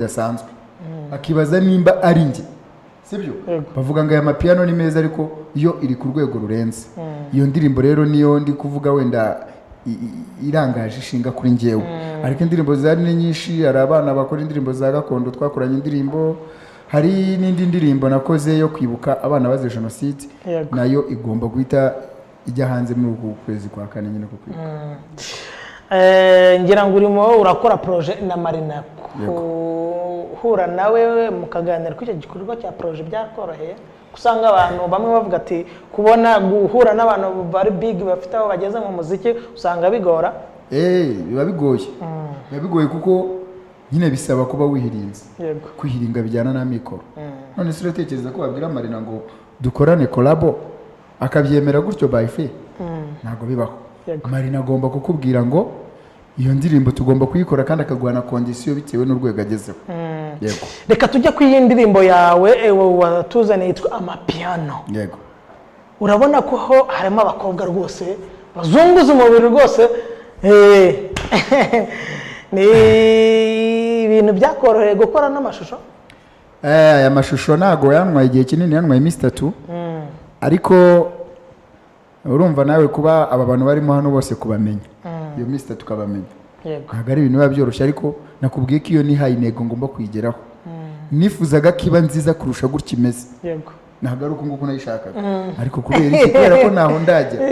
yasanzwe akibaza nimba ari njye sibyo bavuga ngo aya mapiano ni meza ariko iyo iri ku rwego rurenze iyo ndirimbo rero niyo ndi kuvuga wenda irangaje ishinga kuri njyewe ariko indirimbo zari ni nyinshi hari abana bakora indirimbo za gakondo twakoranye indirimbo hari n'indi ndirimbo nakoze yo kwibuka abana bazize jenoside nayo igomba guhita ijya hanze muri uku kwezi kwa kane nyine ko kwibuka ngira ngo urimo urakora projet na Marina hura nawe mukaganira ku icyo gikorwa cya projet byakoroheye kusanga abantu bamwe bavuga ati kubona guhura n'abantu bari big bafite aho bageze mu muziki usanga bigora biba bigoye kuko nyine bisaba kuba wihirinze kwihiringa bijyana na mikoro none se uratekereza ko babwira Marina ngo dukorane collabo akabyemera gutyo by faith ntago bibaho Marina agomba kukubwira ngo iyo ndirimbo tugomba kuyikora kandi akagwana condition bitewe n'urwego agezeho yego reka tujye ku yindirimbo yawe watuzane yitwa Amapiano yego urabona ko ho harimo abakobwa rwose bazunguza umubiri rwose ni ibintu byakoroheye gukora n'amashusho aya mashusho nago yanwaye igihe kinini yanwaye iminsi 3 ariko urumva nawe kuba aba bantu barimo hano bose kubamenya iyo minsi 3 kabamenya ntabwo ari ibintu biba byoroshye ariko nakubwiye ko iyo ni high nego ngomba kuyigeraho nifuzaga kiba nziza kurusha gutya imeze yego ntabwo ari uko nguko nayishakaga ariko kubera ko naho ndagera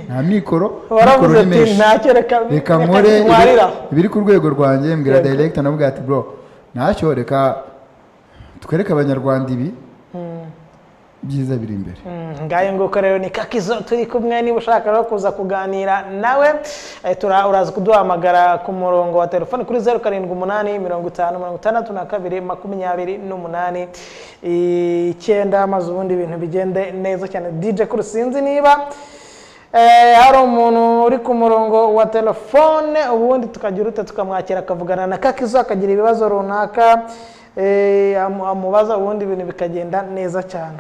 nta mikoro ni menshi reka nkore ibiri ku rwego rwanjye mbwira director navuga ati bro ntacyo reka twereke abanyarwanda ibi byiza biri imbere ngaye nguko rero ni Kakizo turi kumwe niba ushaka no kuza kuganira nawe uraza kuduhamagara ku murongo wa telefone kuri 0788566228 9 maze ubundi ibintu bigende neza cyane DJ kuri sinzi niba hari umuntu uri ku murongo wa telefone ubundi tukagira ute tukamwakira akavugana na Kakizo akagira ibibazo runaka amubaza ubundi ibintu bikagenda neza cyane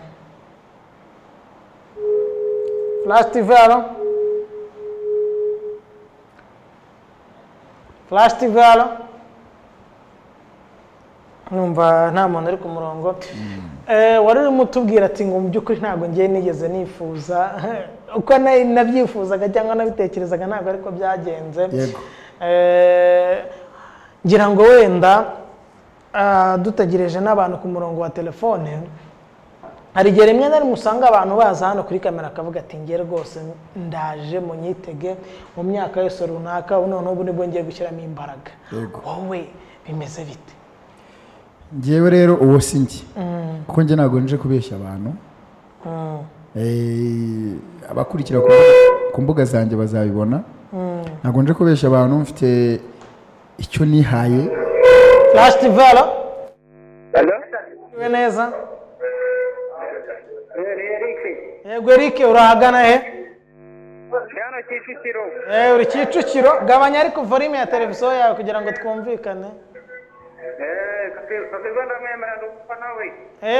Flash TV alo Flash TV alo numva nta muntu ari ku murongo wari urimo utubwira ati ngo mu by'ukuri ntabwo ngiye nigeze nifuza uko nabyifuzaga cyangwa nabitekerezaga ntabwo ariko byagenze ngira ngo wenda dutegereje n'abantu ku murongo wa telefone hari igihe rimwe na rimwe usanga abantu baza hano kuri kamera akavuga ati ngiye rwose ndaje mu nyitege mu myaka yose runaka noneho ubu nibwo ngiye gushyiramo imbaraga wowe bimeze bite ngewe rero uwo si njye kuko njye ntabwo nje kubeshya abantu abakurikira ku mbuga zanjye bazabibona ntabwo nje kubeshya abantu mfite icyo nihaye Flash TV alo neza yego Eric urahagana he hano Kicukiro uri Kicukiro gabanya ariko volume ya televiziyo yawe kugira ngo twumvikane Kakizo ndamwemera ndumufana we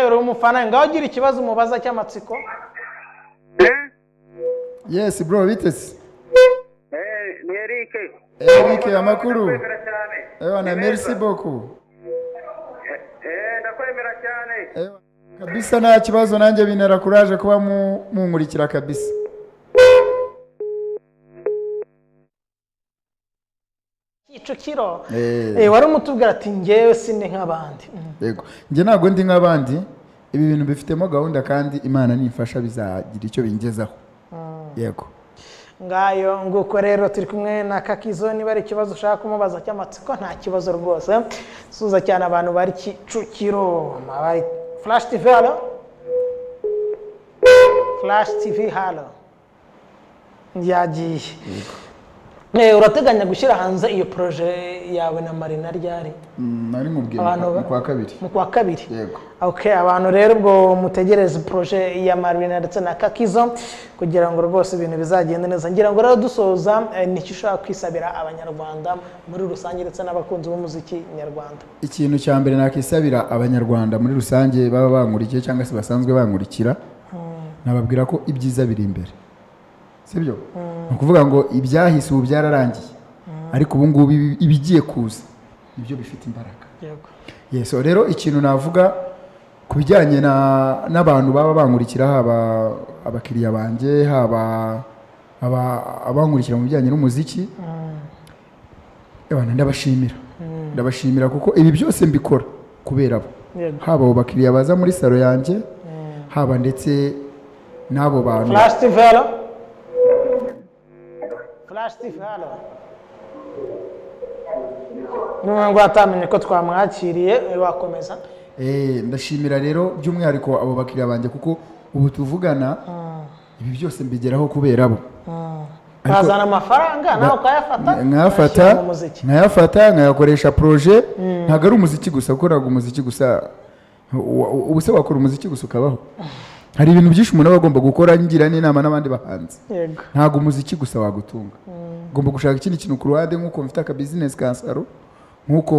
uri umufana ngaho ugira ikibazo umubaza cy'amatsiko yes bro bitese ni Eric amakuru na merci beaucoup ndakwemera cyane kabisa nta kibazo nanjye binera courage kuba munkurikira kabisa Kicukiro wari umutubwira ati ngewe sinde nk'abandi yego nge ntabwo ndi nk'abandi ibi bintu bifitemo gahunda kandi Imana nimfasha bizagira icyo bingezaho yego ngayo nguko rero turi kumwe na Kakizo niba ari ikibazo ushaka kumubaza cy'amatsiko nta kibazo rwose suza cyane abantu bari Kicukiro bari Flash TV halo Flash TV halo yagiye urateganya gushyira hanze iyo projet yawe na Marina ryari nari mubwiye mu kwa kabiri yego okay abantu rero ubwo mutegereze projet ya Marina ndetse na Kakizo kugira ngo rwose ibintu bizagende neza ngira ngo rero dusoza nicyo ushaka kwisabira abanyarwanda muri rusange ndetse n'abakunzi b'umuziki nyarwanda ikintu cya mbere nakisabira abanyarwanda muri rusange baba bankurikiye cyangwa se basanzwe bankurikira nababwira ko ibyiza biri imbere sibyo ukuvuga ngo ibyahise ubu byararangiye ariko ubu ngubu ibigiye kuza nibyo bifite imbaraga yes rero ikintu navuga ku bijyanye n'abantu baba bankurikira haba abakiriya banjye haba abankurikira mu bijyanye n'umuziki ndabashimira kuko ibi byose mbikora kubera abo haba abo bakiriya baza muri salo yanjye haba ndetse n'abo bantu Flash TV halo n'umuntu atamenye ko twamwakiriye wakomeza ndashimira rero by'umwihariko abo bakiriya banjye kuko ubu tuvugana ibi byose mbigeraho kubera abo kazana amafaranga nawe nkayafata nkayakoresha projet ntabwo ari umuziki gusa ukoraga umuziki gusa ubu se wakora umuziki gusa ukabaho hari ibintu byinshi umuntu aba agomba gukora ngira n'inama n'abandi bahanzi ntabwo umuziki gusa wagutunga ugomba gushaka ikindi kintu ku ruhande nk'uko mfite aka business ka salo nk'uko